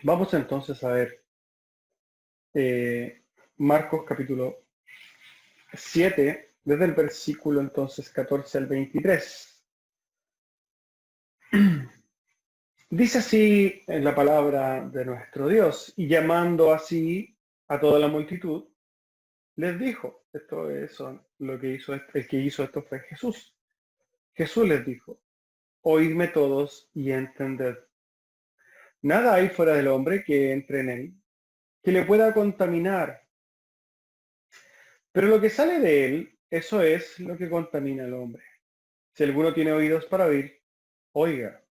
Vamos entonces a ver Marcos capítulo 7, desde el versículo entonces 14 al 23. Dice así en la palabra de nuestro Dios, y llamando así a toda la multitud, les dijo, esto es lo que hizo, el que hizo esto fue Jesús. Jesús les dijo, oídme todos y entended. Nada hay fuera del hombre que entre en él, que le pueda contaminar, pero lo que sale de él, eso es lo que contamina al hombre. Si alguno tiene oídos para oír, oiga.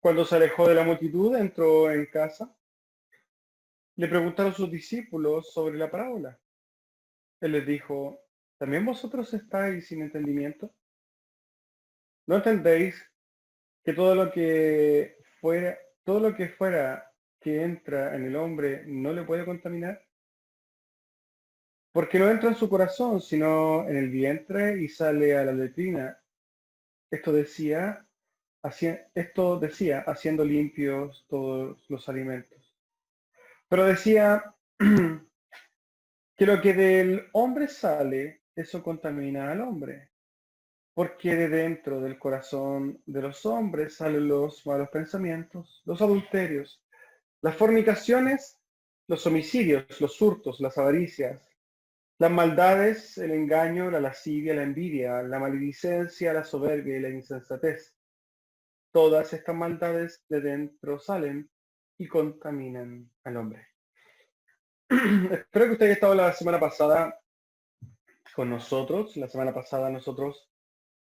Cuando se alejó de la multitud, entró en casa, le preguntaron sus discípulos sobre la parábola. Él les dijo, ¿también vosotros estáis sin entendimiento? ¿No entendéis que todo lo que fuera que entra en el hombre no le puede contaminar? Porque no entra en su corazón, sino en el vientre y sale a la letrina. Esto decía, haciendo limpios todos los alimentos. Pero decía que lo que del hombre sale, eso contamina al hombre. Porque de dentro del corazón de los hombres salen los malos pensamientos, los adulterios, las fornicaciones, los homicidios, los hurtos, las avaricias, las maldades, el engaño, la lascivia, la envidia, la maledicencia, la soberbia y la insensatez. Todas estas maldades de dentro salen y contaminan al hombre. Espero que usted haya estado la semana pasada con nosotros. La semana pasada nosotros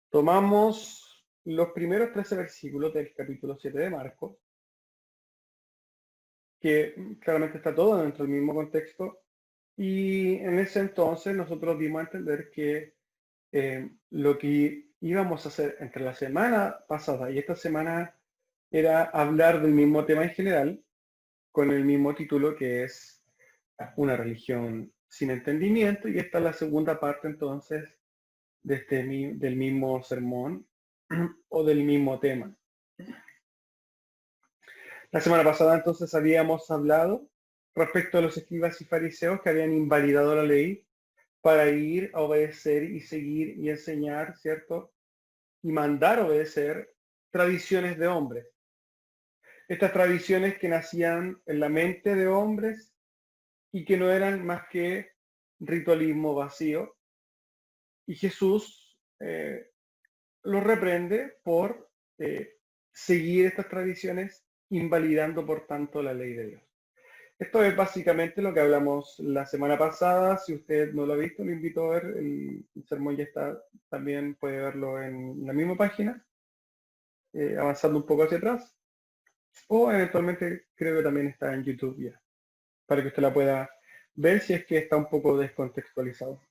tomamos los primeros 13 versículos del capítulo 7 de Marcos, que claramente está todo dentro del mismo contexto, y en ese entonces nosotros dimos a entender que lo que íbamos a hacer entre la semana pasada y esta semana era hablar del mismo tema en general, con el mismo título que es una religión sin entendimiento, y esta es la segunda parte entonces del mismo sermón o del mismo tema. La semana pasada entonces habíamos hablado respecto a los escribas y fariseos que habían invalidado la ley para ir a obedecer y seguir y enseñar, ¿cierto? Y mandar obedecer tradiciones de hombres. Estas tradiciones que nacían en la mente de hombres y que no eran más que ritualismo vacío. Y Jesús los reprende por seguir estas tradiciones, invalidando por tanto la ley de Dios. Esto es básicamente lo que hablamos la semana pasada. Si usted no lo ha visto, lo invito a ver. El sermón ya está, también puede verlo en la misma página, avanzando un poco hacia atrás. O eventualmente creo que también está en YouTube ya, para que usted la pueda ver si es que está un poco descontextualizado.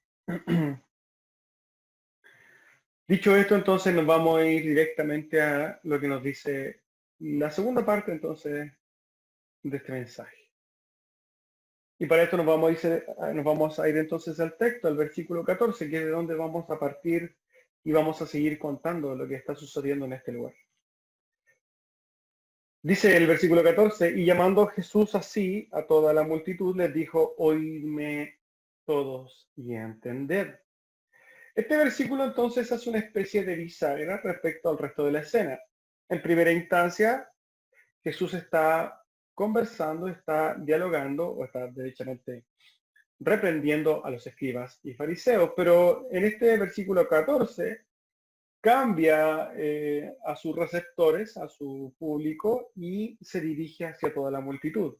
Dicho esto, entonces nos vamos a ir directamente a lo que nos dice la segunda parte entonces de este mensaje. Y para esto nos vamos a ir entonces al texto, al versículo 14, que es de donde vamos a partir y vamos a seguir contando lo que está sucediendo en este lugar. Dice el versículo 14, y llamando Jesús así a toda la multitud, les dijo, oídme todos y entended. Este versículo entonces hace una especie de bisagra respecto al resto de la escena. En primera instancia, Jesús está conversando, está dialogando o está derechamente reprendiendo a los escribas y fariseos, pero en este versículo 14 cambia a sus receptores, a su público, y se dirige hacia toda la multitud.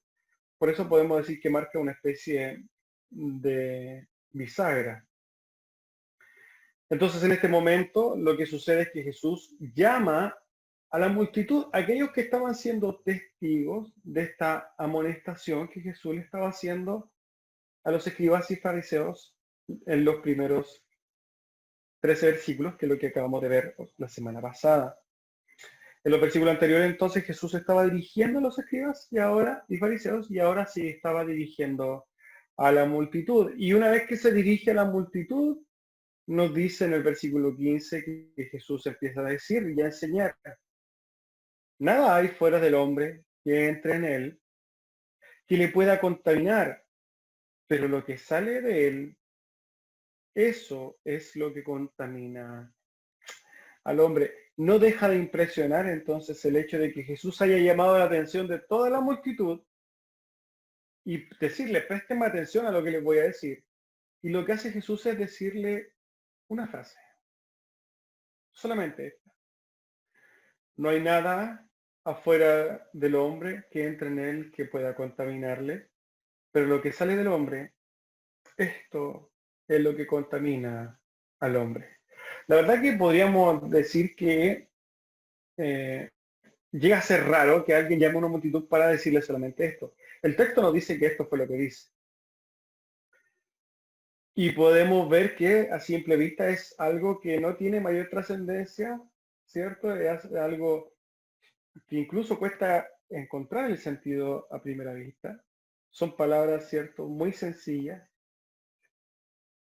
Por eso podemos decir que marca una especie de bisagra. Entonces, en este momento, lo que sucede es que Jesús llama a la multitud, aquellos que estaban siendo testigos de esta amonestación que Jesús le estaba haciendo a los escribas y fariseos en los primeros 13 versículos, que es lo que acabamos de ver la semana pasada. En los versículos anteriores, entonces, Jesús estaba dirigiendo a los escribas y fariseos, y ahora sí estaba dirigiendo a la multitud. Y una vez que se dirige a la multitud, nos dice en el versículo 15 que Jesús empieza a decir y a enseñar. Nada hay fuera del hombre que entre en él que le pueda contaminar, pero lo que sale de él, eso es lo que contamina al hombre. No deja de impresionar entonces el hecho de que Jesús haya llamado la atención de toda la multitud y decirle, presten atención a lo que les voy a decir. Y lo que hace Jesús es decirle una frase, solamente esta. No hay nada afuera del hombre que entre en él que pueda contaminarle, pero lo que sale del hombre, esto es lo que contamina al hombre. La verdad que podríamos decir que eh, llega a ser raro que alguien llame a una multitud para decirle solamente esto. El texto nos dice que esto fue lo que dice. Y podemos ver que a simple vista es algo que no tiene mayor trascendencia, ¿cierto? Es algo que incluso cuesta encontrar el sentido a primera vista. Son palabras, ¿cierto? Muy sencillas,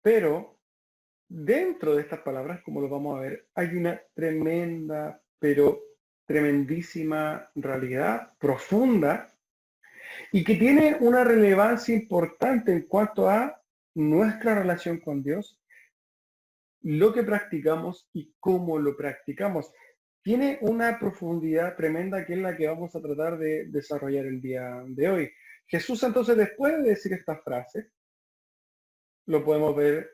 pero dentro de estas palabras, como lo vamos a ver, hay una tremenda, pero tremendísima realidad profunda y que tiene una relevancia importante en cuanto a nuestra relación con Dios, lo que practicamos y cómo lo practicamos. Tiene una profundidad tremenda que es la que vamos a tratar de desarrollar el día de hoy. Jesús entonces, después de decir esta frase, lo podemos ver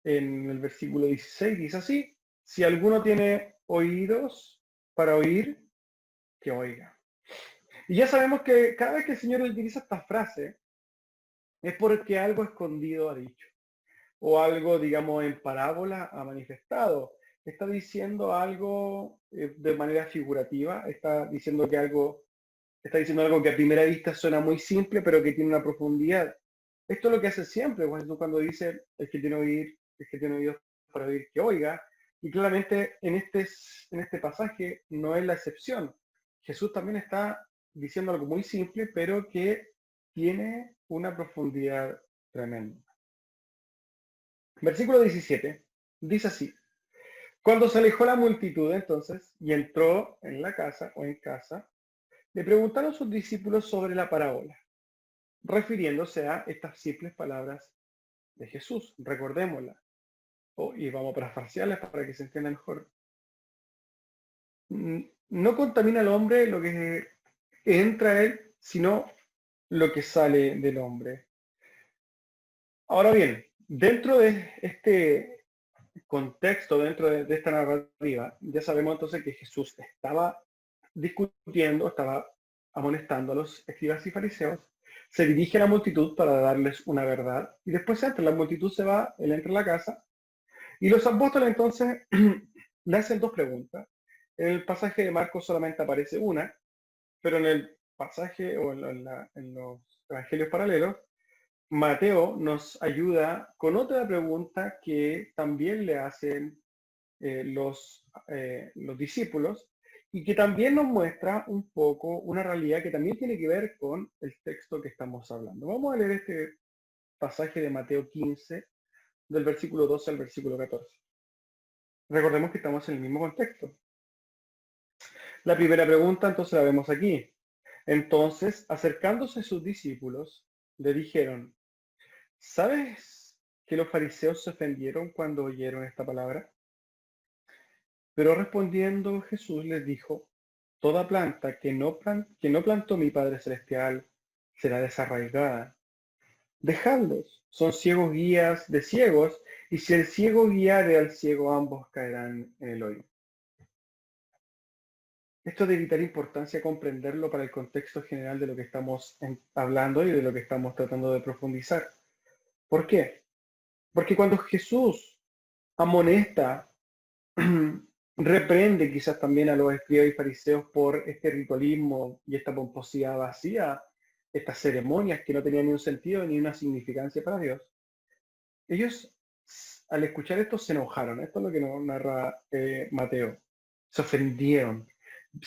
en el versículo 16, dice así: si alguno tiene oídos para oír, que oiga. Y ya sabemos que cada vez que el Señor utiliza esta frase, es porque algo escondido ha dicho, o algo, digamos, en parábola ha manifestado. Está diciendo algo de manera figurativa, está diciendo algo que a primera vista suena muy simple, pero que tiene una profundidad. Esto es lo que hace siempre, cuando dice el que tiene oídos para oír, que oiga. Y claramente en este pasaje no es la excepción. Jesús también está diciendo algo muy simple, pero que tiene una profundidad tremenda. Versículo 17 dice así: cuando se alejó la multitud entonces y entró en la casa o en casa, le preguntaron sus discípulos sobre la parábola, refiriéndose a estas simples palabras de Jesús. Recordémosla. Y vamos a parafrasearlas para que se entienda mejor. No contamina al hombre lo que entra a él, sino lo que sale del hombre. Ahora bien, dentro de este contexto, dentro de esta narrativa, ya sabemos entonces que Jesús estaba discutiendo, estaba amonestando a los escribas y fariseos, se dirige a la multitud para darles una verdad, y después entra, la multitud se va, él entra en la casa, y los apóstoles entonces le hacen dos preguntas. En el pasaje de Marcos solamente aparece una, pero en el pasaje o en los evangelios paralelos, Mateo nos ayuda con otra pregunta que también le hacen los discípulos y que también nos muestra un poco una realidad que también tiene que ver con el texto que estamos hablando. Vamos a leer este pasaje de Mateo 15, del versículo 12 al versículo 14. Recordemos que estamos en el mismo contexto. La primera pregunta entonces la vemos aquí. Entonces, acercándose sus discípulos, le dijeron: ¿sabes que los fariseos se ofendieron cuando oyeron esta palabra? Pero respondiendo Jesús les dijo: toda planta que no plantó mi Padre Celestial será desarraigada. Dejadlos, son ciegos guías de ciegos, y si el ciego guiare al ciego, ambos caerán en el hoyo. Esto es de vital importancia comprenderlo para el contexto general de lo que estamos hablando y de lo que estamos tratando de profundizar. ¿Por qué? Porque cuando Jesús amonesta, reprende quizás también a los escribas y fariseos por este ritualismo y esta pomposidad vacía, estas ceremonias que no tenían ni un sentido ni una significancia para Dios, ellos al escuchar esto se enojaron. Esto es lo que nos narra Mateo. Se ofendieron,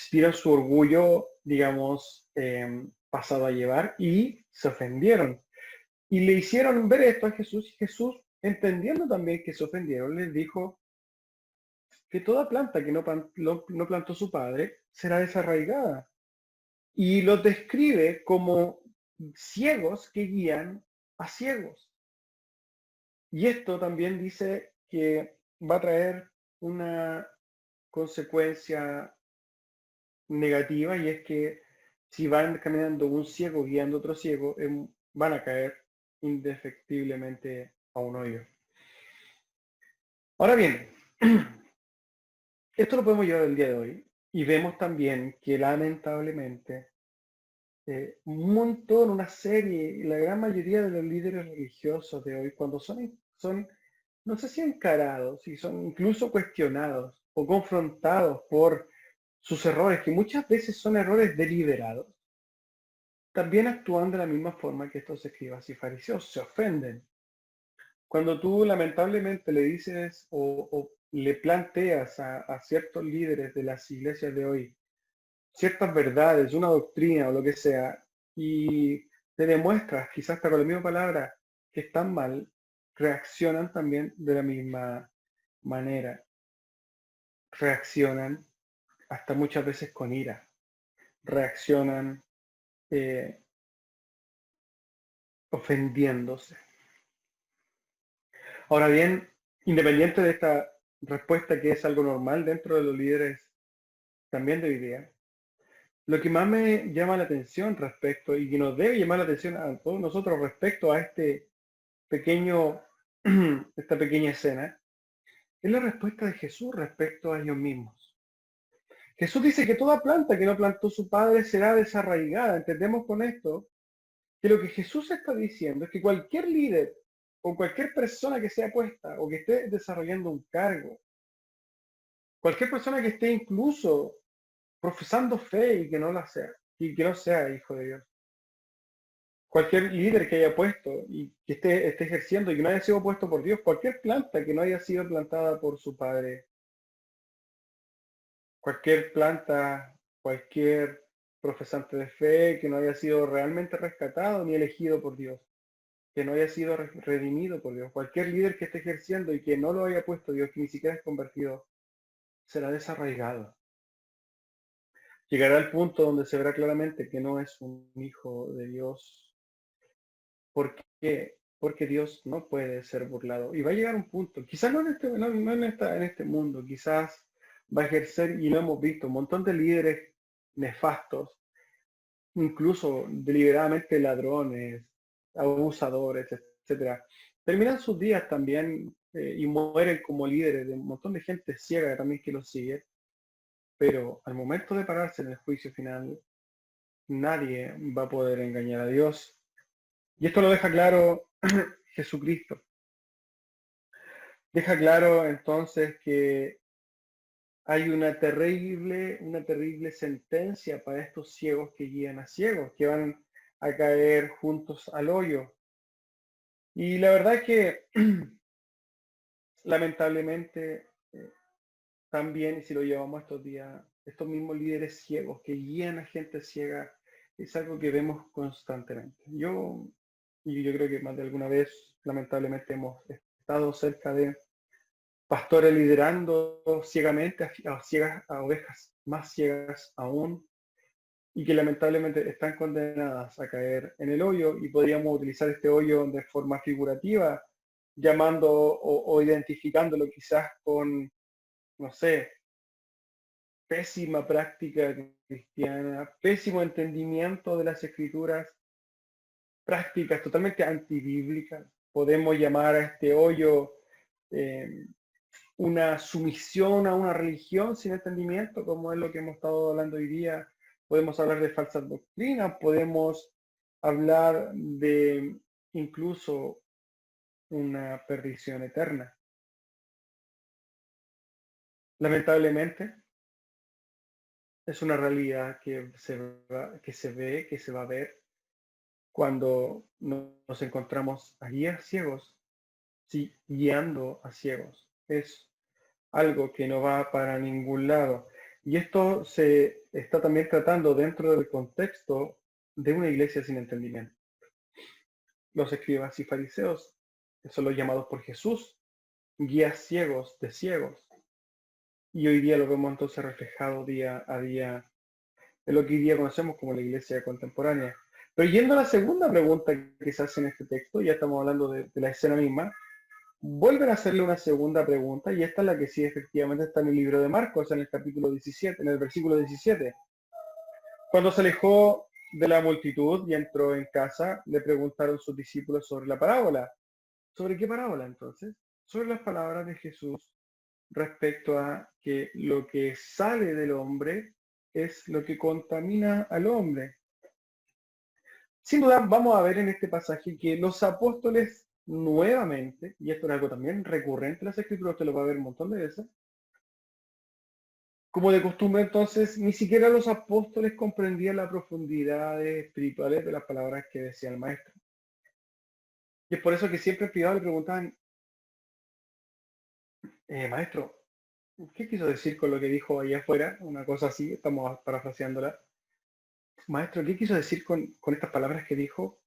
vieron su orgullo, digamos, pasado a llevar y se ofendieron. Y le hicieron ver esto a Jesús y Jesús, entendiendo también que se ofendieron, les dijo: que toda planta que no plantó su padre será desarraigada. Y los describe como ciegos que guían a ciegos. Y esto también dice que va a traer una consecuencia negativa, y es que si van caminando un ciego guiando a otro ciego, van a caer indefectiblemente a un hoyo. Ahora bien, esto lo podemos llevar al día de hoy y vemos también que lamentablemente un montón, una serie, la gran mayoría de los líderes religiosos de hoy, cuando son, no sé si encarados, si son incluso cuestionados o confrontados por sus errores, que muchas veces son errores deliberados, también actúan de la misma forma que estos escribas y fariseos, se ofenden. Cuando tú lamentablemente le dices o le planteas a ciertos líderes de las iglesias de hoy ciertas verdades, una doctrina o lo que sea, y te demuestras, quizás hasta con la misma palabra, que están mal, reaccionan también de la misma manera. Reaccionan hasta muchas veces con ira. Reaccionan eh, ofendiéndose. Ahora bien, independiente de esta respuesta que es algo normal dentro de los líderes también de hoy día, lo que más me llama la atención respecto, y que nos debe llamar la atención a todos nosotros respecto a pequeño, esta pequeña escena, es la respuesta de Jesús respecto a ellos mismos. Jesús dice que toda planta que no plantó su padre será desarraigada. Entendemos con esto que lo que Jesús está diciendo es que cualquier líder o cualquier persona que sea puesta o que esté desarrollando un cargo, cualquier persona que esté incluso profesando fe y que no la sea, y que no sea hijo de Dios, cualquier líder que haya puesto y que esté ejerciendo y que no haya sido puesto por Dios, cualquier planta que no haya sido plantada por su padre, cualquier planta, cualquier profesante de fe que no haya sido realmente rescatado ni elegido por Dios, que no haya sido redimido por Dios, cualquier líder que esté ejerciendo y que no lo haya puesto Dios, que ni siquiera es convertido, será desarraigado. Llegará al punto donde se verá claramente que no es un hijo de Dios. ¿Por qué? Porque Dios no puede ser burlado. Y va a llegar un punto, quizás no en este mundo, quizás va a ejercer, y lo hemos visto, un montón de líderes nefastos, incluso deliberadamente ladrones, abusadores, etcétera. Terminan sus días también y mueren como líderes de un montón de gente ciega también que los sigue, pero al momento de pararse en el juicio final, nadie va a poder engañar a Dios. Y esto lo deja claro Jesucristo. Deja claro entonces que hay una terrible sentencia para estos ciegos que guían a ciegos, que van a caer juntos al hoyo. Y la verdad es que lamentablemente también, y si lo llevamos a estos días, estos mismos líderes ciegos que guían a gente ciega, es algo que vemos constantemente. Y yo creo que más de alguna vez, lamentablemente, hemos estado cerca de pastores liderando ciegamente a ovejas más ciegas aún, y que lamentablemente están condenadas a caer en el hoyo, y podríamos utilizar este hoyo de forma figurativa, llamando o identificándolo quizás con, no sé, pésima práctica cristiana, pésimo entendimiento de las escrituras, prácticas totalmente antibíblicas. Podemos llamar a este hoyo eh, una sumisión a una religión sin entendimiento, como es lo que hemos estado hablando hoy día. Podemos hablar de falsas doctrinas, podemos hablar de incluso una perdición eterna. Lamentablemente, es una realidad que se ve, que se va a ver cuando nos encontramos a guías ciegos, sí, guiando a ciegos. Es algo que no va para ningún lado. Y esto se está también tratando dentro del contexto de una iglesia sin entendimiento. Los escribas y fariseos, que son los llamados por Jesús, guías ciegos de ciegos. y hoy día lo vemos entonces reflejado día a día en lo que hoy día conocemos como la iglesia contemporánea. Pero yendo a la segunda pregunta que se hace en este texto, ya estamos hablando de la escena misma, vuelven a hacerle una segunda pregunta, y esta es la que sí efectivamente está en el libro de Marcos, en el capítulo 17, en el versículo 17. Cuando se alejó de la multitud y entró en casa, le preguntaron sus discípulos sobre la parábola. ¿Sobre qué parábola entonces? Sobre las palabras de Jesús respecto a que lo que sale del hombre es lo que contamina al hombre. Sin duda vamos a ver en este pasaje que los apóstoles nuevamente, y esto es algo también recurrente en las escrituras, usted lo va a ver un montón de veces, como de costumbre entonces, ni siquiera los apóstoles comprendían las profundidades espirituales de las palabras que decía el maestro. Y es por eso que siempre en privado le preguntaban, maestro, ¿qué quiso decir con lo que dijo ahí afuera? Una cosa así, estamos parafraseándola. Maestro, ¿qué quiso decir con estas palabras que dijo?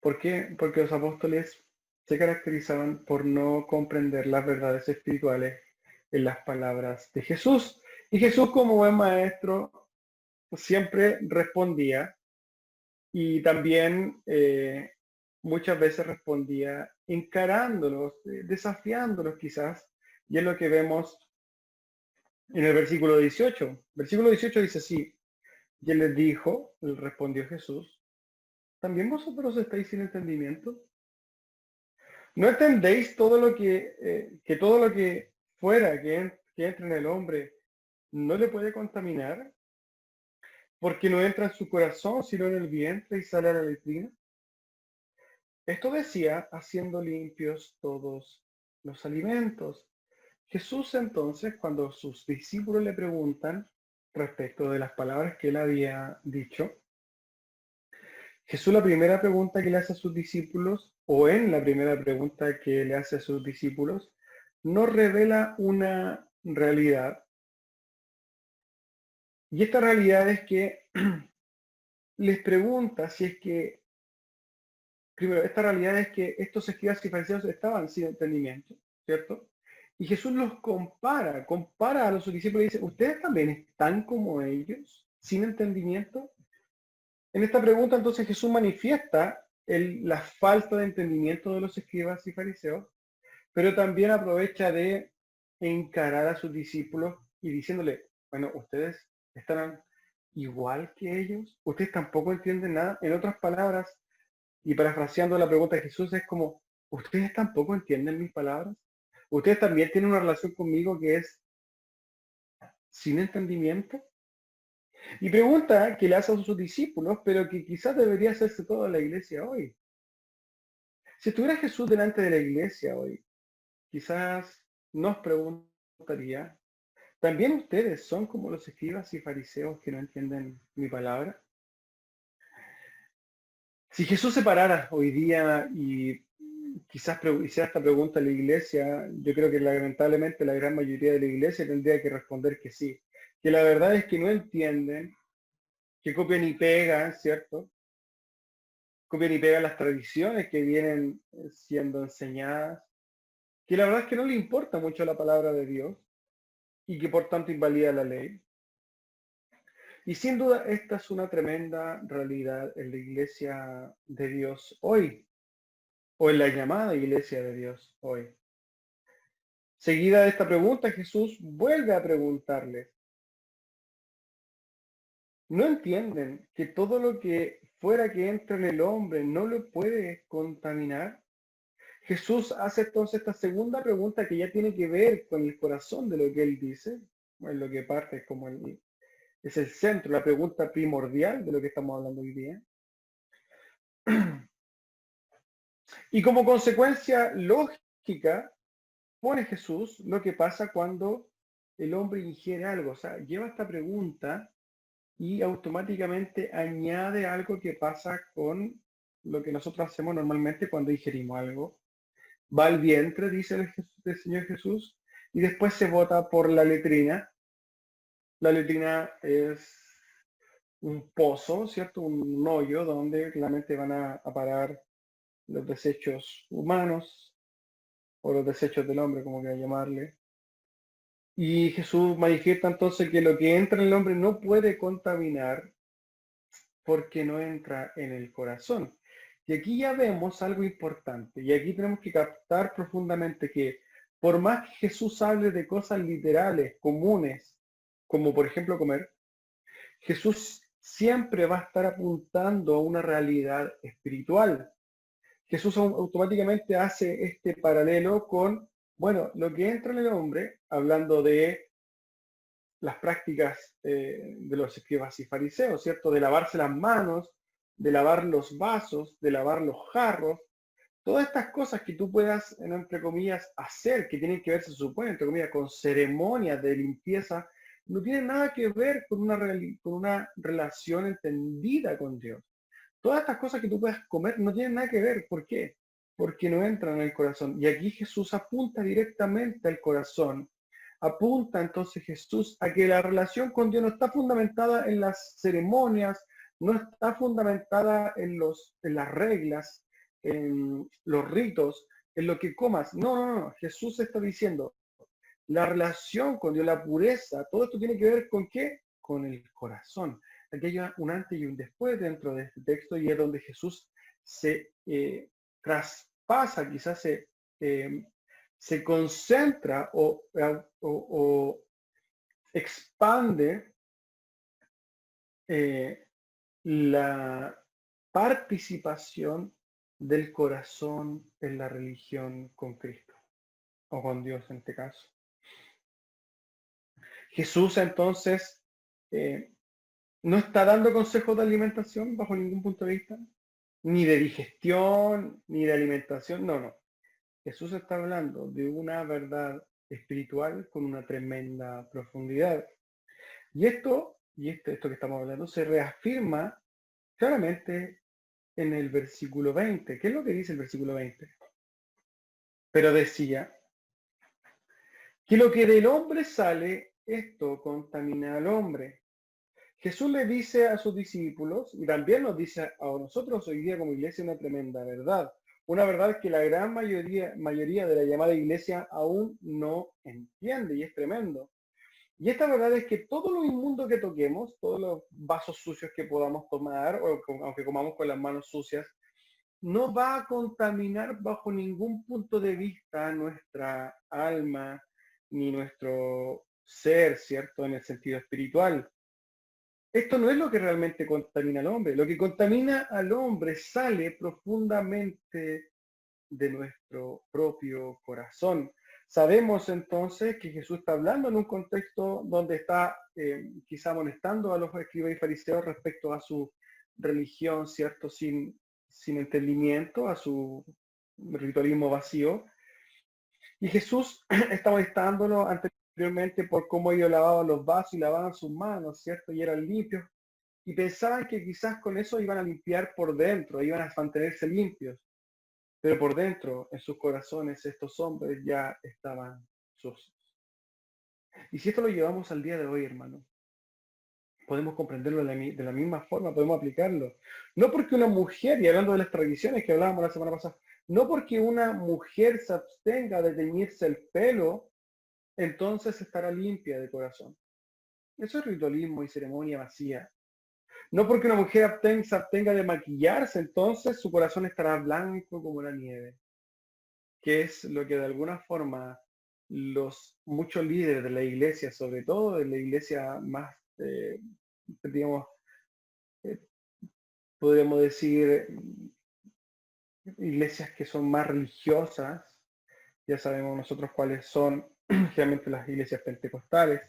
¿Por qué? Porque los apóstoles se caracterizaban por no comprender las verdades espirituales en las palabras de Jesús. Y Jesús, como buen maestro, siempre respondía, y también muchas veces respondía encarándolos, desafiándolos quizás, y es lo que vemos en el versículo 18. Versículo 18 dice así, y él les dijo, él respondió Jesús, ¿también vosotros estáis sin entendimiento? ¿No entendéis todo lo que todo lo que fuera que entra en el hombre no le puede contaminar? Porque no entra en su corazón, sino en el vientre y sale a la letrina. Esto decía, haciendo limpios todos los alimentos. Jesús entonces, cuando sus discípulos le preguntan respecto de las palabras que él había dicho, Jesús la primera pregunta que le hace a sus discípulos, o en la primera pregunta que le hace a sus discípulos, nos revela una realidad. Y esta realidad es que les pregunta si es que, primero, esta realidad es que estos escribas y fariseos estaban sin entendimiento, ¿cierto? Y Jesús los compara a los discípulos y dice, ¿ustedes también están como ellos, sin entendimiento? En esta pregunta entonces Jesús manifiesta la falta de entendimiento de los escribas y fariseos, pero también aprovecha de encarar a sus discípulos y diciéndole, bueno, ustedes estarán igual que ellos, ustedes tampoco entienden nada. En otras palabras, y parafraseando la pregunta de Jesús, es como, ustedes tampoco entienden mis palabras, ustedes también tienen una relación conmigo que es sin entendimiento. Y pregunta que le hace a sus discípulos, pero que quizás debería hacerse toda la iglesia hoy. Si estuviera Jesús delante de la iglesia hoy, quizás nos preguntaría, ¿también ustedes son como los escribas y fariseos que no entienden mi palabra? Si Jesús se parara hoy día y quizás hiciera esta pregunta a la iglesia, yo creo que lamentablemente la gran mayoría de la iglesia tendría que responder que sí, que la verdad es que no entienden, que copian y pegan, ¿cierto? Copian y pegan las tradiciones que vienen siendo enseñadas, que la verdad es que no le importa mucho la palabra de Dios y que por tanto invalida la ley. Y sin duda esta es una tremenda realidad en la iglesia de Dios hoy, o en la llamada iglesia de Dios hoy. Seguida de esta pregunta, Jesús vuelve a preguntarles, ¿no entienden que todo lo que fuera que entra en el hombre no lo puede contaminar? Jesús hace entonces esta segunda pregunta que ya tiene que ver con el corazón de lo que él dice, en lo que parte como es el centro, la pregunta primordial de lo que estamos hablando hoy día. Y como consecuencia lógica, pone Jesús lo que pasa cuando el hombre ingiere algo. O sea, lleva esta pregunta y automáticamente añade algo que pasa con lo que nosotros hacemos normalmente cuando ingerimos algo. Va al vientre, dice el Señor Jesús, y después se bota por la letrina. La letrina es un pozo, ¿cierto? Un hoyo donde claramente van a parar los desechos humanos o los desechos del hombre, como quiera llamarle. Y Jesús manifiesta entonces que lo que entra en el hombre no puede contaminar porque no entra en el corazón. Y aquí ya vemos algo importante, y aquí tenemos que captar profundamente que por más que Jesús hable de cosas literales, comunes, como por ejemplo comer, Jesús siempre va a estar apuntando a una realidad espiritual. Jesús automáticamente hace este paralelo con, bueno, lo que entra en el hombre, hablando de las prácticas de los escribas y fariseos, ¿cierto? De lavarse las manos, de lavar los vasos, de lavar los jarros, todas estas cosas que tú puedas, entre comillas, hacer, que tienen que ver, se supone, entre comillas, con ceremonias de limpieza, no tienen nada que ver con con una relación entendida con Dios. Todas estas cosas que tú puedas comer no tienen nada que ver. ¿Por qué? Porque no entran en el corazón. Y aquí Jesús apunta directamente al corazón. Apunta entonces Jesús a que la relación con Dios no está fundamentada en las ceremonias, no está fundamentada en las reglas, en los ritos, en lo que comas. No, no, no. Jesús está diciendo, la relación con Dios, la pureza, todo esto tiene que ver con qué? Con el corazón. Aquí hay un antes y un después dentro de este texto y es donde Jesús se traspasa, quizás se concentra o expande eh, la participación del corazón en la religión con Cristo o con Dios en este caso. Jesús entonces eh, no está dando consejos de alimentación bajo ningún punto de vista, ni de digestión, ni de alimentación, no, no. Jesús está hablando de una verdad espiritual con una tremenda profundidad. Esto que estamos hablando se reafirma claramente en el versículo 20. ¿Qué es lo que dice el versículo 20? Pero decía que lo que del hombre sale, esto contamina al hombre. Jesús le dice a sus discípulos, y también nos dice a nosotros hoy día como iglesia, una tremenda verdad. Una verdad que la gran mayoría de la llamada iglesia aún no entiende, y es tremendo. Y esta verdad es que todo lo inmundo que toquemos, todos los vasos sucios que podamos tomar, aunque comamos con las manos sucias, no va a contaminar bajo ningún punto de vista nuestra alma ni nuestro ser, ¿cierto? En el sentido espiritual. Esto no es lo que realmente contamina al hombre. Lo que contamina al hombre sale profundamente de nuestro propio corazón. Sabemos entonces que Jesús está hablando en un contexto donde está quizá molestando a los escribas y fariseos respecto a su religión, ¿cierto? Sin entendimiento, a su ritualismo vacío. Y Jesús está molestándolo anteriormente por cómo ellos lavaban los vasos y lavaban sus manos, ¿cierto? Y eran limpios y pensaban que quizás con eso iban a limpiar por dentro, iban a mantenerse limpios, pero por dentro, en sus corazones, estos hombres ya estaban sucios. Y si esto lo llevamos al día de hoy, hermano, podemos comprenderlo de la misma forma, podemos aplicarlo. No porque una mujer, y hablando de las tradiciones que hablábamos la semana pasada, no porque una mujer se abstenga de teñirse el pelo, entonces estará limpia de corazón. Eso es ritualismo y ceremonia vacía. No porque una mujer se abstenga de maquillarse, entonces su corazón estará blanco como la nieve, que es lo que de alguna forma los muchos líderes de la iglesia, sobre todo de la iglesia más, digamos, eh, podríamos decir, iglesias que son más religiosas, ya sabemos nosotros cuáles son generalmente las iglesias pentecostales,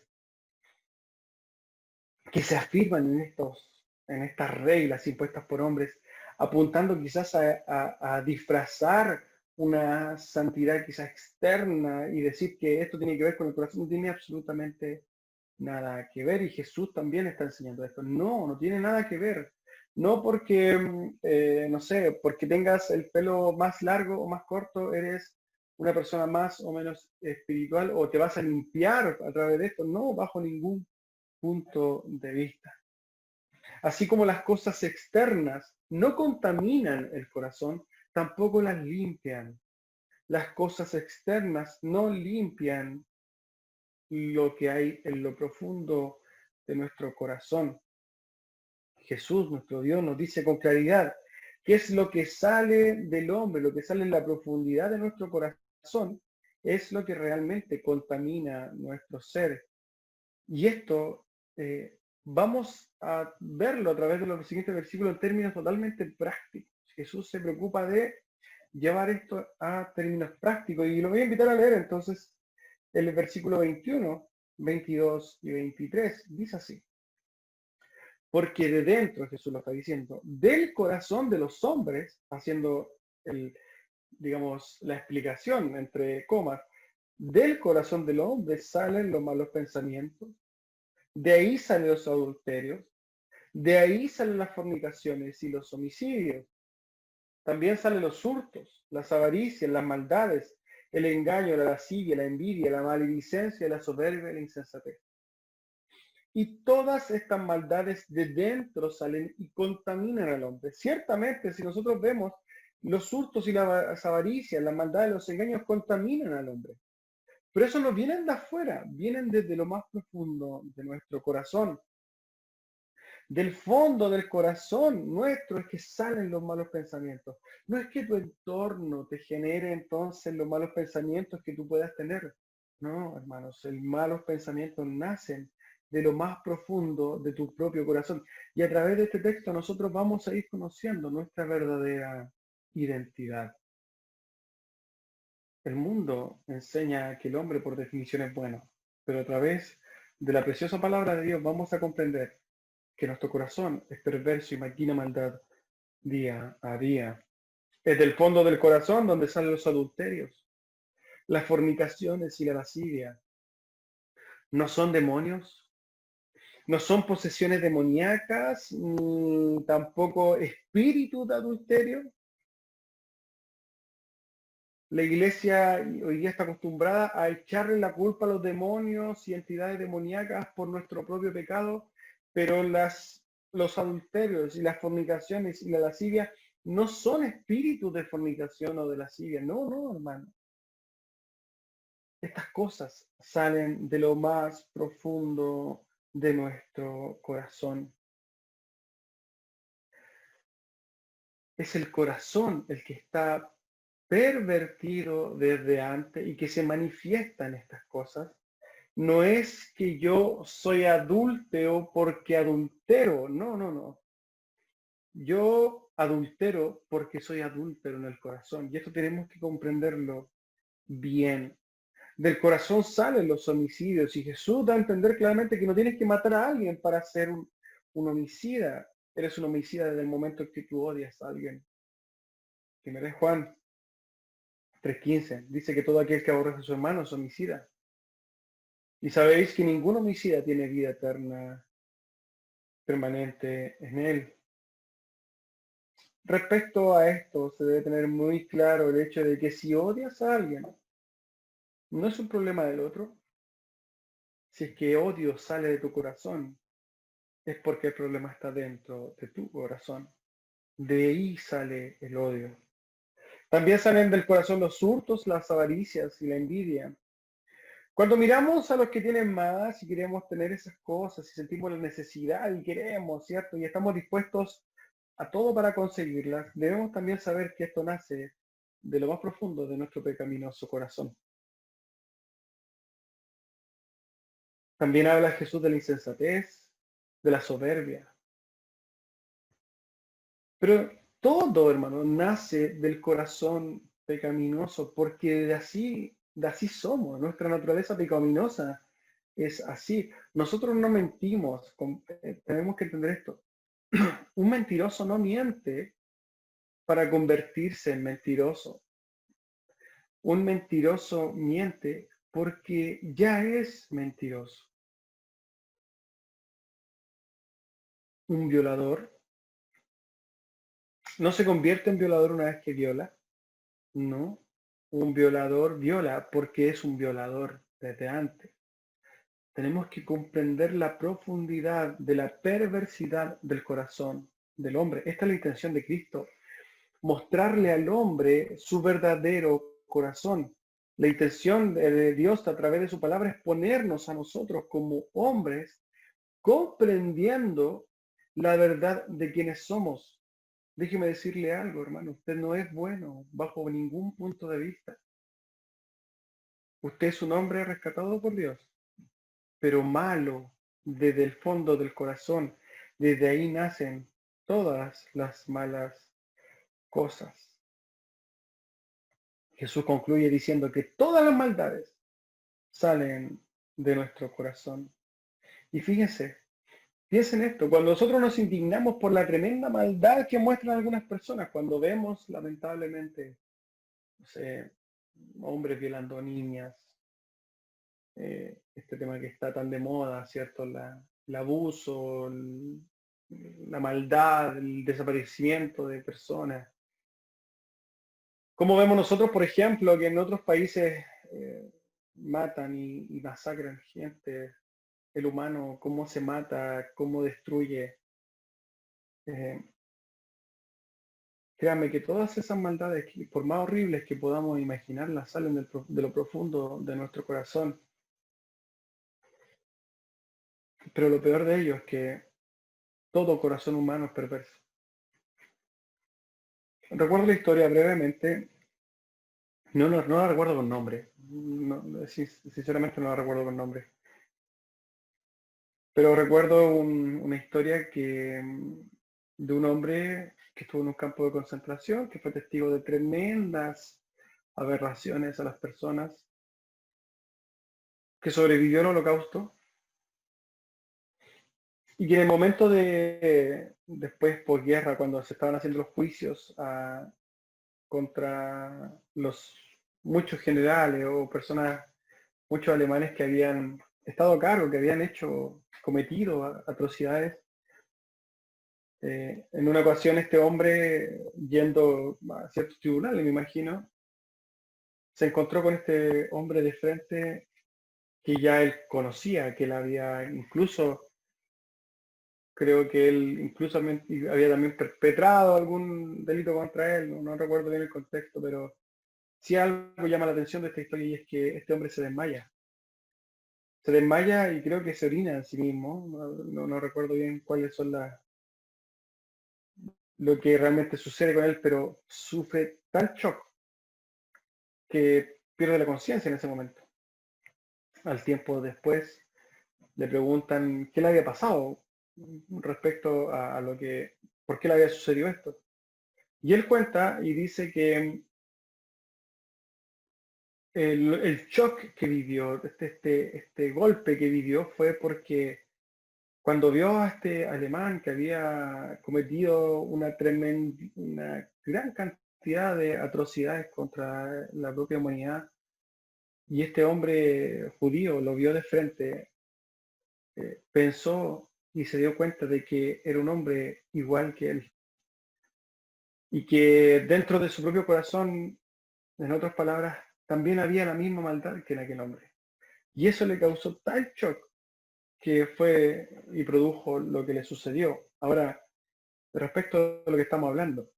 que se afirman en estas reglas impuestas por hombres, apuntando quizás a disfrazar una santidad quizás externa y decir que esto tiene que ver con el corazón, no tiene absolutamente nada que ver. Y Jesús también está enseñando esto. No, no tiene nada que ver. No porque, no sé, porque tengas el pelo más largo o más corto, eres una persona más o menos espiritual o te vas a limpiar a través de esto. No, bajo ningún punto de vista. Así como las cosas externas no contaminan el corazón, tampoco las limpian. Las cosas externas no limpian lo que hay en lo profundo de nuestro corazón. Jesús, nuestro Dios, nos dice con claridad qué es lo que sale del hombre, lo que sale en la profundidad de nuestro corazón, es lo que realmente contamina nuestro ser. Y esto vamos a verlo a través de los siguientes versículos en términos totalmente prácticos. Jesús se preocupa de llevar esto a términos prácticos y lo voy a invitar a leer entonces el versículo 21, 22 y 23. Dice así: porque de dentro, Jesús lo está diciendo, del corazón de los hombres, haciendo el, digamos, la explicación entre comas, del corazón de los hombres salen los malos pensamientos, de ahí salen los adulterios, de ahí salen las fornicaciones y los homicidios. También salen los hurtos, las avaricias, las maldades, el engaño, la lascivia, la envidia, la maledicencia, la soberbia y la insensatez. Y todas estas maldades de dentro salen y contaminan al hombre. Ciertamente, si nosotros vemos los hurtos y las avaricias, las maldades, los engaños contaminan al hombre. Pero eso no vienen de afuera, vienen desde lo más profundo de nuestro corazón. Del fondo del corazón nuestro es que salen los malos pensamientos. No es que tu entorno te genere entonces los malos pensamientos que tú puedas tener. No, hermanos, los malos pensamientos nacen de lo más profundo de tu propio corazón. Y a través de este texto nosotros vamos a ir conociendo nuestra verdadera identidad. El mundo enseña que el hombre por definición es bueno, pero a través de la preciosa palabra de Dios vamos a comprender que nuestro corazón es perverso y maquina maldad día a día. Es del fondo del corazón donde salen los adulterios, las fornicaciones y la lascivia. No son demonios, no son posesiones demoníacas, ni tampoco espíritu de adulterio. La iglesia hoy día está acostumbrada a echarle la culpa a los demonios y entidades demoníacas por nuestro propio pecado, pero los adulterios y las fornicaciones y la lascivia no son espíritus de fornicación o de lascivia. No, no, hermano. Estas cosas salen de lo más profundo de nuestro corazón. Es el corazón el que está pervertido desde antes y que se manifiesta en estas cosas. No es que yo soy adúltero porque adultero, no, no, no. Yo adultero porque soy adúltero en el corazón y esto tenemos que comprenderlo bien. Del corazón salen los homicidios y Jesús da a entender claramente que no tienes que matar a alguien para ser un homicida. Eres un homicida desde el momento en que tú odias a alguien. Primero Juan 3:15 dice que todo aquel que aborrece a su hermano es homicida. Y sabéis que ningún homicida tiene vida eterna permanente en él. Respecto a esto, se debe tener muy claro el hecho de que si odias a alguien, no es un problema del otro. Si es que odio sale de tu corazón, es porque el problema está dentro de tu corazón. De ahí sale el odio. También salen del corazón los hurtos, las avaricias y la envidia. Cuando miramos a los que tienen más y queremos tener esas cosas y sentimos la necesidad y queremos, ¿cierto? Y estamos dispuestos a todo para conseguirlas, debemos también saber que esto nace de lo más profundo de nuestro pecaminoso corazón. También habla Jesús de la insensatez, de la soberbia. Pero todo, hermano, nace del corazón pecaminoso, porque de así somos. Nuestra naturaleza pecaminosa es así. Nosotros no mentimos, tenemos que entender esto. Un mentiroso no miente para convertirse en mentiroso. Un mentiroso miente porque ya es mentiroso. Un violador no se convierte en violador una vez que viola. No. Un violador viola porque es un violador desde antes. Tenemos que comprender la profundidad de la perversidad del corazón del hombre. Esta es la intención de Cristo, mostrarle al hombre su verdadero corazón. La intención de Dios a través de su palabra es ponernos a nosotros como hombres comprendiendo la verdad de quienes somos. Déjeme decirle algo, hermano, usted no es bueno bajo ningún punto de vista. Usted es un hombre rescatado por Dios, pero malo desde el fondo del corazón. Desde ahí nacen todas las malas cosas. Jesús concluye diciendo que todas las maldades salen de nuestro corazón. Y fíjense, piensen esto, cuando nosotros nos indignamos por la tremenda maldad que muestran algunas personas, cuando vemos lamentablemente, no sé, hombres violando niñas, este tema que está tan de moda, ¿cierto? El abuso, la maldad, el desaparecimiento de personas. Como vemos nosotros, por ejemplo, que en otros países matan y masacran gente, el humano, cómo se mata, cómo destruye. Eh, Créanme que todas esas maldades, por más horribles que podamos imaginarlas, salen de lo profundo de nuestro corazón. Pero lo peor de ello es que todo corazón humano es perverso. Recuerdo la historia brevemente, no la recuerdo con nombre, sinceramente no la recuerdo con nombre, pero recuerdo una historia de un hombre que estuvo en un campo de concentración, que fue testigo de tremendas aberraciones a las personas, que sobrevivió al holocausto y que en el momento después, por guerra, cuando se estaban haciendo los juicios contra los muchos generales o personas, muchos alemanes que habían estado a cargo, que habían cometido atrocidades. En una ocasión este hombre, yendo a ciertos tribunales, me imagino, se encontró con este hombre de frente que ya él conocía, que él había incluso, creo que él incluso había también perpetrado algún delito contra él, no recuerdo bien el contexto, pero sí algo llama la atención de esta historia y es que este hombre se desmaya. Se desmaya y creo que se orina en sí mismo. No recuerdo bien cuáles son lo que realmente sucede con él, pero sufre tal shock que pierde la conciencia en ese momento. Al tiempo después le preguntan qué le había pasado respecto a lo que, por qué le había sucedido esto. Y él cuenta y dice que el shock que vivió, este golpe que vivió fue porque cuando vio a este alemán que había cometido una gran cantidad de atrocidades contra la propia humanidad, y este hombre judío lo vio de frente, pensó y se dio cuenta de que era un hombre igual que él, y que dentro de su propio corazón, en otras palabras, también había la misma maldad que en aquel hombre. Y eso le causó tal shock que fue y produjo lo que le sucedió. Ahora, respecto a lo que estamos hablando,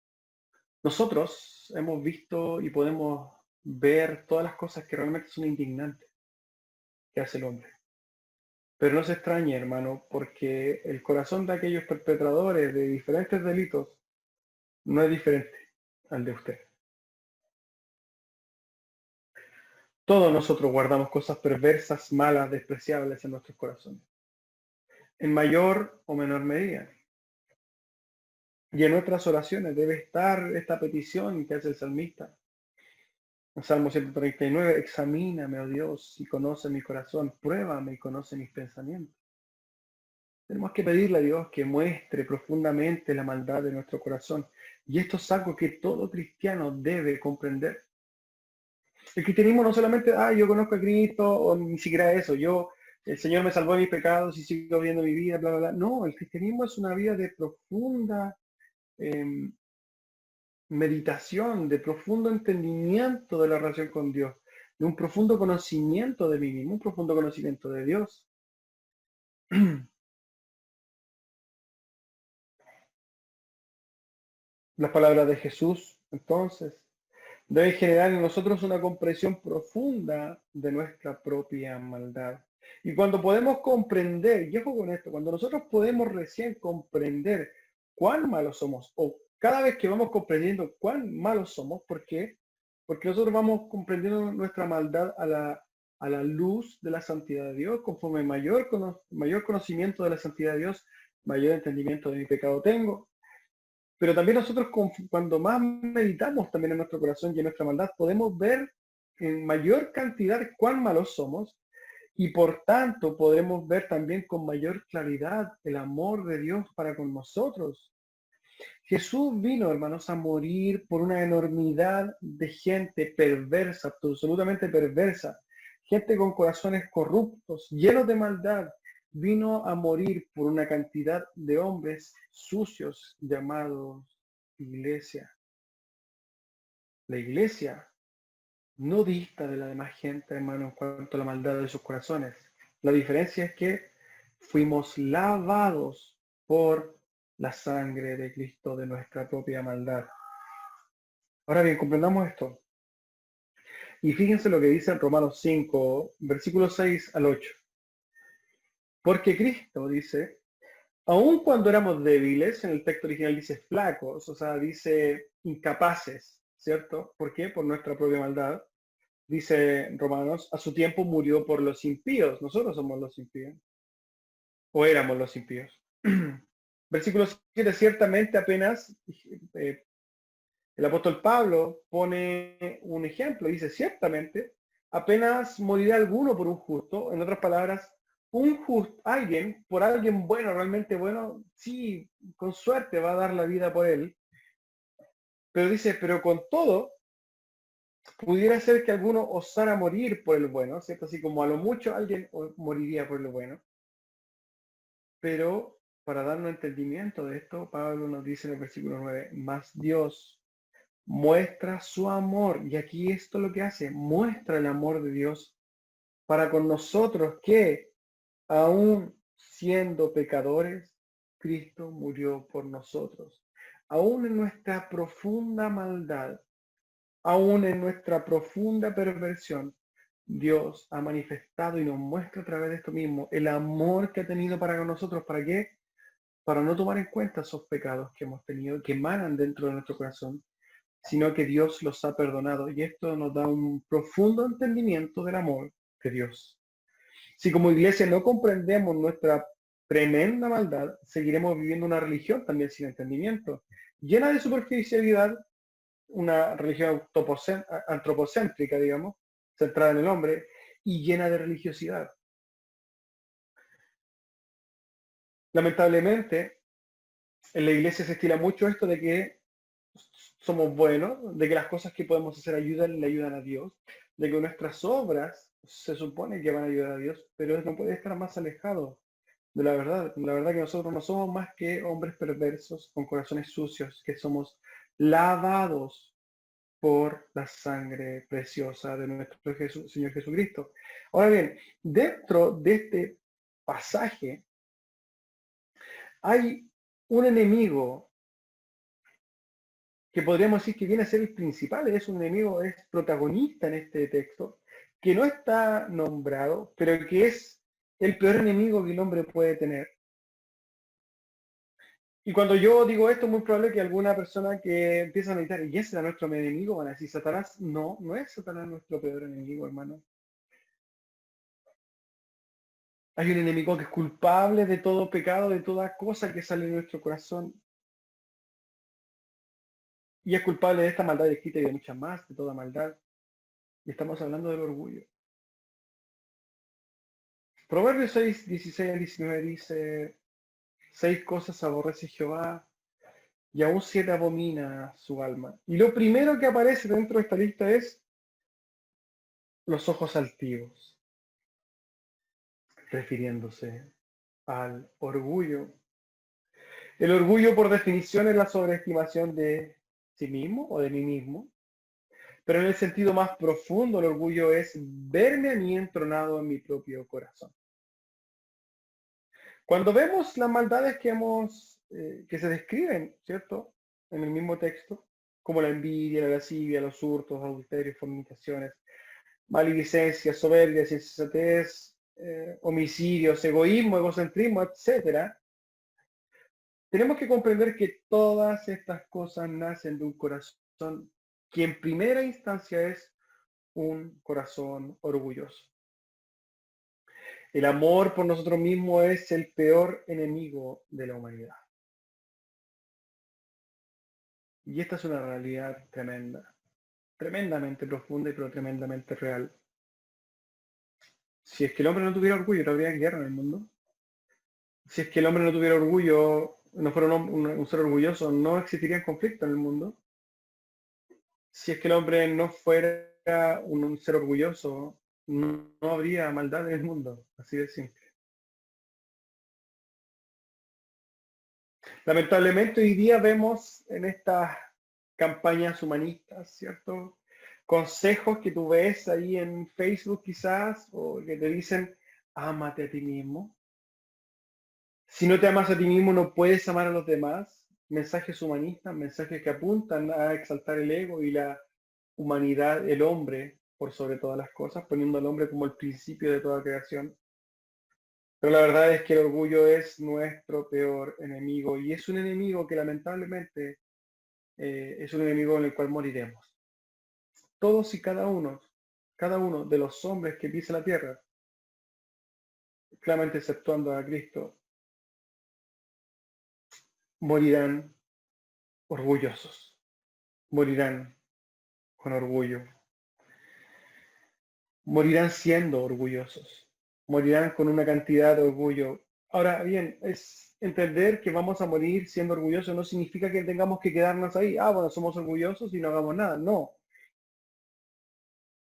nosotros hemos visto y podemos ver todas las cosas que realmente son indignantes que hace el hombre. Pero no se extrañe, hermano, porque el corazón de aquellos perpetradores de diferentes delitos no es diferente al de usted. Todos nosotros guardamos cosas perversas, malas, despreciables en nuestros corazones, en mayor o menor medida. Y en nuestras oraciones debe estar esta petición que hace el salmista. En Salmo 139, examíname, oh Dios, y conoce mi corazón, pruébame y conoce mis pensamientos. Tenemos que pedirle a Dios que muestre profundamente la maldad de nuestro corazón. Y esto es algo que todo cristiano debe comprender. El cristianismo no solamente, yo conozco a Cristo, o ni siquiera eso, el Señor me salvó de mis pecados y sigo viviendo mi vida, bla, bla, bla. No, el cristianismo es una vida de profunda em, meditación, de profundo entendimiento de la relación con Dios, de un profundo conocimiento de mí mismo, un profundo conocimiento de Dios. Las palabras de Jesús, entonces, debe generar en nosotros una comprensión profunda de nuestra propia maldad. Y cuando podemos comprender, y ojo con esto, cuando nosotros podemos recién comprender cuán malos somos, o cada vez que vamos comprendiendo cuán malos somos, ¿por qué? Porque nosotros vamos comprendiendo nuestra maldad a la luz de la santidad de Dios, conforme mayor conocimiento de la santidad de Dios, mayor entendimiento de mi pecado tengo. Pero también nosotros cuando más meditamos también en nuestro corazón y en nuestra maldad, podemos ver en mayor cantidad cuán malos somos y por tanto podremos ver también con mayor claridad el amor de Dios para con nosotros. Jesús vino, hermanos, a morir por una enormidad de gente perversa, absolutamente perversa, gente con corazones corruptos, llenos de maldad. Vino a morir por una cantidad de hombres sucios llamados iglesia. La iglesia no dista de la demás gente, hermano, en cuanto a la maldad de sus corazones. La diferencia es que fuimos lavados por la sangre de Cristo de nuestra propia maldad. Ahora bien, comprendamos esto. Y fíjense lo que dice en Romanos 5, versículos 6 al 8. Porque Cristo dice, aun cuando éramos débiles, en el texto original dice flacos, o sea, dice incapaces, ¿cierto? ¿Por qué? Por nuestra propia maldad. Dice Romanos, a su tiempo murió por los impíos. Nosotros somos los impíos. O éramos los impíos. Versículo 7, ciertamente apenas eh, el apóstol Pablo pone un ejemplo, dice, ciertamente, apenas morirá alguno por un justo, en otras palabras, alguien, por alguien bueno, realmente bueno, sí, con suerte va a dar la vida por él, pero dice, pero con todo, pudiera ser que alguno osara morir por el bueno, ¿cierto? Así como a lo mucho alguien moriría por el bueno, pero para darnos entendimiento de esto, Pablo nos dice en el versículo 9, más Dios muestra su amor, y aquí esto es lo que hace, muestra el amor de Dios para con nosotros, que aún siendo pecadores, Cristo murió por nosotros. Aún en nuestra profunda maldad, aún en nuestra profunda perversión, Dios ha manifestado y nos muestra a través de esto mismo el amor que ha tenido para con nosotros. ¿Para qué? Para no tomar en cuenta esos pecados que hemos tenido, que emanan dentro de nuestro corazón, sino que Dios los ha perdonado. Y esto nos da un profundo entendimiento del amor de Dios. Si como iglesia no comprendemos nuestra tremenda maldad, seguiremos viviendo una religión también sin entendimiento, llena de superficialidad, una religión antropocéntrica, digamos, centrada en el hombre, y llena de religiosidad. Lamentablemente, en la iglesia se estila mucho esto de que somos buenos, de que las cosas que podemos hacer le ayudan a Dios, de que nuestras obras se supone que van a ayudar a Dios, pero no puede estar más alejado de la verdad. La verdad que nosotros no somos más que hombres perversos con corazones sucios, que somos lavados por la sangre preciosa de nuestro Señor Jesucristo. Ahora bien, dentro de este pasaje hay un enemigo que podríamos decir que viene a ser el principal, es un enemigo, es protagonista en este texto, que no está nombrado, pero que es el peor enemigo que el hombre puede tener. Y cuando yo digo esto, es muy probable que alguna persona que empiece a meditar, ¿y ese era nuestro enemigo? Van a decir, Satanás. No, no es Satanás nuestro peor enemigo, hermano. Hay un enemigo que es culpable de todo pecado, de toda cosa que sale de nuestro corazón. Y es culpable de esta maldad escrita y de muchas más, de toda maldad. Y estamos hablando del orgullo. Proverbios 6, 16 al 19 dice, 6 cosas aborrece Jehová y aún 7 abomina su alma. Y lo primero que aparece dentro de esta lista es los ojos altivos, refiriéndose al orgullo. El orgullo, por definición, es la sobreestimación de sí mismo o de mí mismo. Pero en el sentido más profundo, el orgullo es verme a mí entronado en mi propio corazón. Cuando vemos las maldades que se describen, ¿cierto? En el mismo texto, como la envidia, la lascivia, los hurtos, adulterios, fornicaciones, maledicencia, soberbia, insensatez, homicidios, egoísmo, egocentrismo, etcétera. Tenemos que comprender que todas estas cosas nacen de un corazón que en primera instancia es un corazón orgulloso. El amor por nosotros mismos es el peor enemigo de la humanidad. Y esta es una realidad tremenda, tremendamente profunda y pero tremendamente real. Si es que el hombre no tuviera orgullo, no habría guerra en el mundo. Si es que el hombre no tuviera orgullo, no fuera un ser orgulloso, no existiría conflicto en el mundo. Si es que el hombre no fuera un ser orgulloso, no habría maldad en el mundo. Así de simple. Lamentablemente hoy día vemos en estas campañas humanistas, ¿cierto? Consejos que tú ves ahí en Facebook quizás, o que te dicen, ámate a ti mismo. Si no te amas a ti mismo, no puedes amar a los demás. Mensajes humanistas, mensajes que apuntan a exaltar el ego y la humanidad, el hombre, por sobre todas las cosas, poniendo al hombre como el principio de toda creación. Pero la verdad es que el orgullo es nuestro peor enemigo y es un enemigo que lamentablemente es un enemigo en el cual moriremos. Todos y cada uno de los hombres que pisa la tierra, claramente exceptuando a Cristo, morirán orgullosos, morirán con orgullo, morirán siendo orgullosos, morirán con una cantidad de orgullo. Ahora bien, es entender que vamos a morir siendo orgullosos no significa que tengamos que quedarnos ahí. Ah, bueno, somos orgullosos y no hagamos nada. No.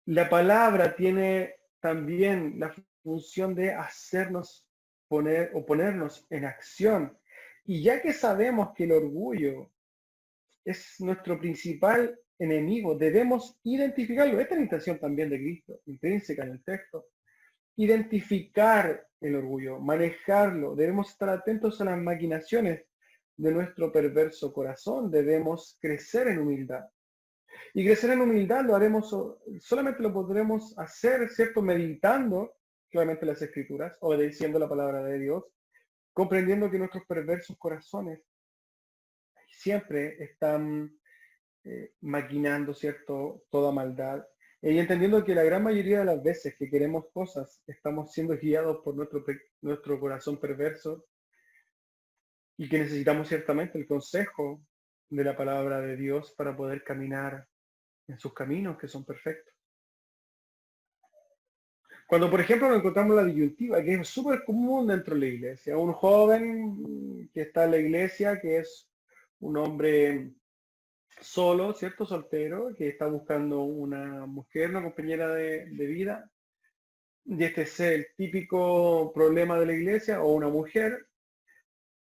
La palabra tiene también la función de hacernos poner o ponernos en acción. Y ya que sabemos que el orgullo es nuestro principal enemigo, debemos identificarlo. Esta es la intención también de Cristo, intrínseca en el texto. Identificar el orgullo, manejarlo. Debemos estar atentos a las maquinaciones de nuestro perverso corazón. Debemos crecer en humildad. Y crecer en humildad lo haremos, solamente lo podremos hacer, ¿cierto? Meditando claramente las escrituras, obedeciendo la palabra de Dios, comprendiendo que nuestros perversos corazones siempre están maquinando, ¿cierto? Toda maldad. Y entendiendo que la gran mayoría de las veces que queremos cosas, estamos siendo guiados por nuestro corazón perverso y que necesitamos ciertamente el consejo de la palabra de Dios para poder caminar en sus caminos que son perfectos. Cuando, por ejemplo, nos encontramos la disyuntiva, que es súper común dentro de la iglesia, un joven que está en la iglesia, que es un hombre solo, ¿cierto? Soltero, que está buscando una mujer, una compañera de vida, y este es el típico problema de la iglesia, o una mujer.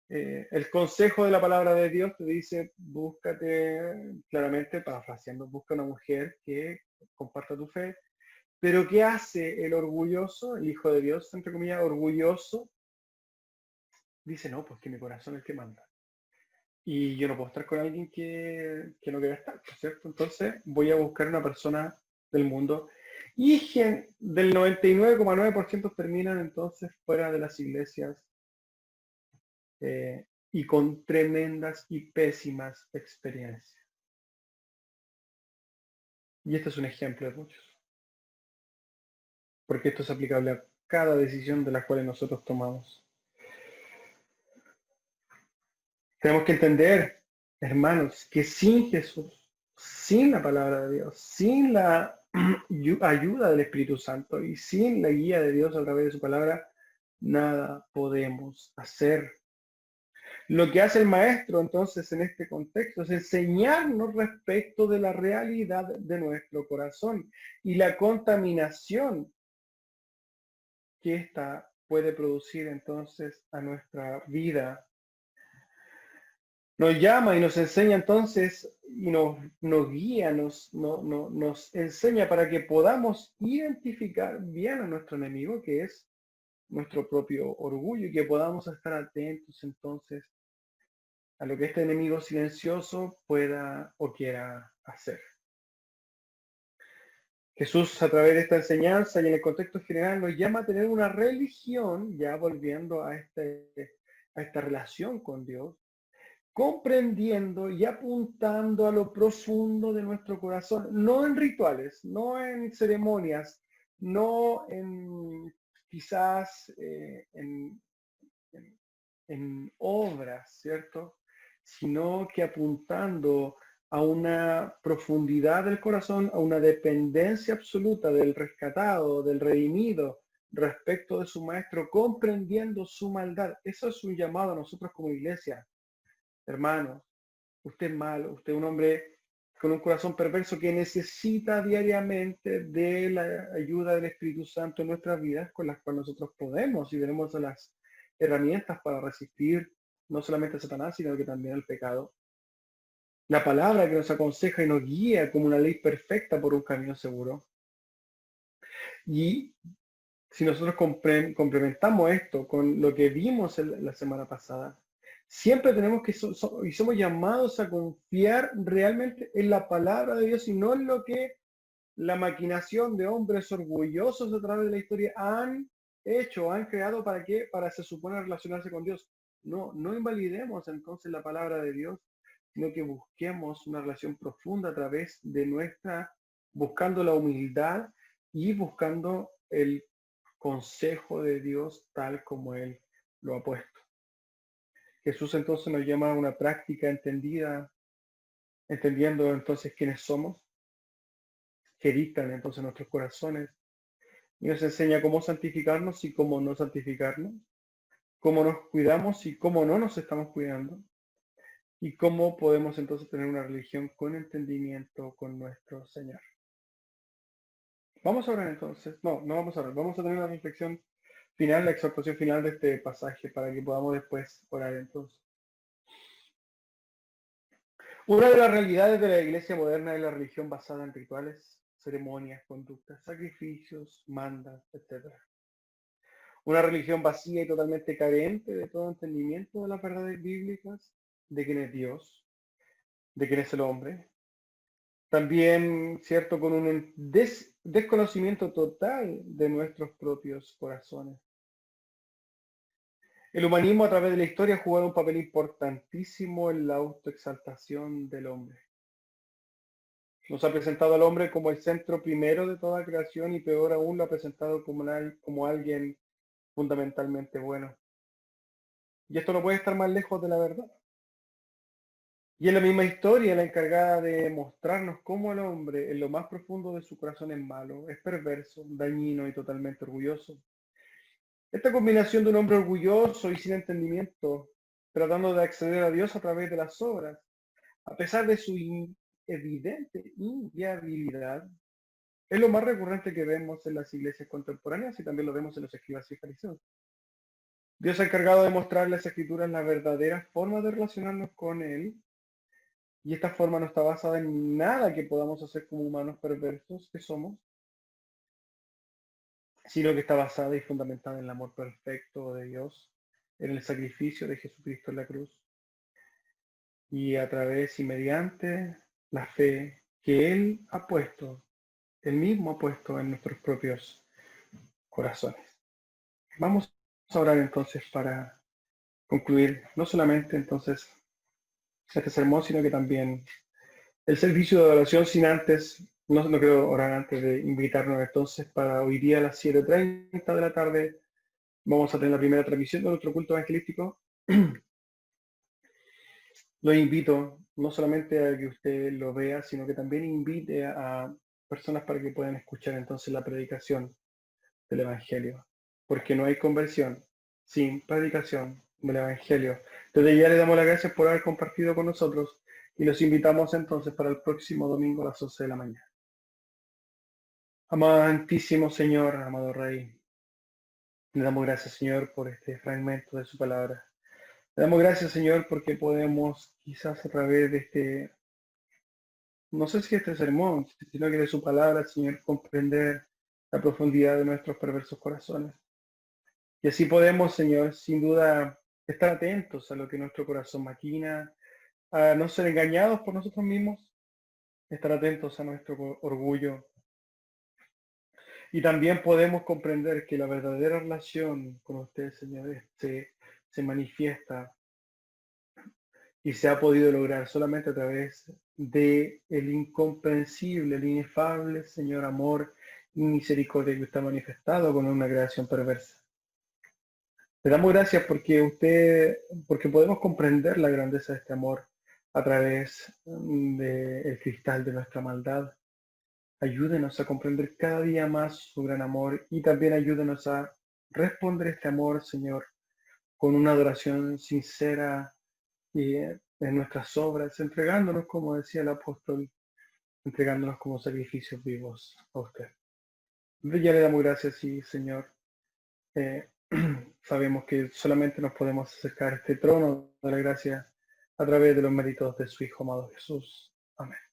El consejo de la palabra de Dios te dice, búscate, claramente, parafraseando, busca una mujer que comparta tu fe. Pero ¿qué hace el orgulloso, el hijo de Dios, entre comillas, orgulloso? Dice, no, pues que mi corazón es el que manda. Y yo no puedo estar con alguien que no quiera estar, ¿cierto? Entonces voy a buscar una persona del mundo. Y del 99,9% terminan entonces fuera de las iglesias y con tremendas y pésimas experiencias. Y este es un ejemplo de muchos. Porque esto es aplicable a cada decisión de las cuales nosotros tomamos. Tenemos que entender, hermanos, que sin Jesús, sin la palabra de Dios, sin la ayuda del Espíritu Santo y sin la guía de Dios a través de su palabra, nada podemos hacer. Lo que hace el maestro entonces en este contexto es enseñarnos respecto de la realidad de nuestro corazón y la contaminación que ésta puede producir entonces a nuestra vida. Nos llama y nos enseña entonces y nos guía, nos enseña para que podamos identificar bien a nuestro enemigo, que es nuestro propio orgullo, y que podamos estar atentos entonces a lo que este enemigo silencioso pueda o quiera hacer. Jesús, a través de esta enseñanza y en el contexto general, nos llama a tener una religión, ya volviendo a esta relación con Dios, comprendiendo y apuntando a lo profundo de nuestro corazón, no en rituales, no en ceremonias, no en quizás en obras, ¿cierto? Sino que apuntando a una profundidad del corazón, a una dependencia absoluta del rescatado, del redimido, respecto de su maestro, comprendiendo su maldad. Eso es un llamado a nosotros como iglesia. Hermanos, usted es malo, usted es un hombre con un corazón perverso que necesita diariamente de la ayuda del Espíritu Santo en nuestras vidas, con las cuales nosotros podemos y tenemos las herramientas para resistir no solamente a Satanás, sino que también al pecado. La palabra que nos aconseja y nos guía como una ley perfecta por un camino seguro. Y si nosotros complementamos esto con lo que vimos la semana pasada, siempre tenemos que, y somos llamados a confiar realmente en la palabra de Dios y no en lo que la maquinación de hombres orgullosos a través de la historia han hecho, han creado para qué, para se supone relacionarse con Dios. No, no invalidemos entonces la palabra de Dios, sino que busquemos una relación profunda a través de buscando la humildad y buscando el consejo de Dios tal como Él lo ha puesto. Jesús entonces nos llama a una práctica entendida, entendiendo entonces quiénes somos, que dictan entonces nuestros corazones, y nos enseña cómo santificarnos y cómo no santificarnos, cómo nos cuidamos y cómo no nos estamos cuidando, y cómo podemos entonces tener una religión con entendimiento con nuestro Señor. Vamos a orar entonces, no vamos a orar, vamos a tener una reflexión final, la exhortación final de este pasaje para que podamos después orar entonces. Una de las realidades de la iglesia moderna es la religión basada en rituales, ceremonias, conductas, sacrificios, mandas, etc. Una religión vacía y totalmente carente de todo entendimiento de las verdades bíblicas, de quién es Dios, de quién es el hombre. También, cierto, con un desconocimiento total de nuestros propios corazones. El humanismo a través de la historia ha jugado un papel importantísimo en la autoexaltación del hombre. Nos ha presentado al hombre como el centro primero de toda creación y peor aún lo ha presentado como alguien fundamentalmente bueno. Y esto no puede estar más lejos de la verdad. Y es la misma historia la encargada de mostrarnos cómo el hombre en lo más profundo de su corazón es malo, es perverso, dañino y totalmente orgulloso. Esta combinación de un hombre orgulloso y sin entendimiento, tratando de acceder a Dios a través de las obras, a pesar de su evidente inviabilidad, es lo más recurrente que vemos en las iglesias contemporáneas y también lo vemos en los escribas y fariseos. Dios ha encargado de mostrar las escrituras la verdadera forma de relacionarnos con Él, y esta forma no está basada en nada que podamos hacer como humanos perversos que somos, sino que está basada y fundamentada en el amor perfecto de Dios, en el sacrificio de Jesucristo en la cruz, y a través y mediante la fe que Él ha puesto, Él mismo ha puesto en nuestros propios corazones. Vamos a orar entonces para concluir no solamente entonces este sermón, sino que también el servicio de oración sin antes, no quiero orar antes de invitarnos entonces para hoy día a las 7:30 de la tarde. Vamos a tener la primera transmisión de nuestro culto evangelístico. Lo invito no solamente a que usted lo vea, sino que también invite a personas para que puedan escuchar entonces la predicación del Evangelio. Porque no hay conversión sin predicación del Evangelio. Desde ya le damos las gracias por haber compartido con nosotros y los invitamos entonces para el próximo domingo a las 11 de la mañana. Amantísimo Señor, amado Rey, le damos gracias, Señor, por este fragmento de su palabra. Le damos gracias, Señor, porque podemos quizás a través de no sé si este sermón, sino que de su palabra, Señor, comprender la profundidad de nuestros perversos corazones. Y así podemos, Señor, sin duda estar atentos a lo que nuestro corazón maquina, a no ser engañados por nosotros mismos, estar atentos a nuestro orgullo. Y también podemos comprender que la verdadera relación con usted, Señor, se manifiesta y se ha podido lograr solamente a través de el incomprensible, el inefable, Señor, amor y misericordia que usted ha manifestado con una creación perversa. Le damos gracias porque podemos comprender la grandeza de este amor a través del cristal de nuestra maldad. Ayúdenos a comprender cada día más su gran amor y también ayúdenos a responder este amor, Señor, con una adoración sincera y en nuestras obras, entregándonos, como decía el apóstol, entregándonos como sacrificios vivos a usted. Ya le damos gracias, sí, Señor. Eh, sabemos que solamente nos podemos acercar a este trono de la gracia a través de los méritos de su Hijo amado Jesús. Amén.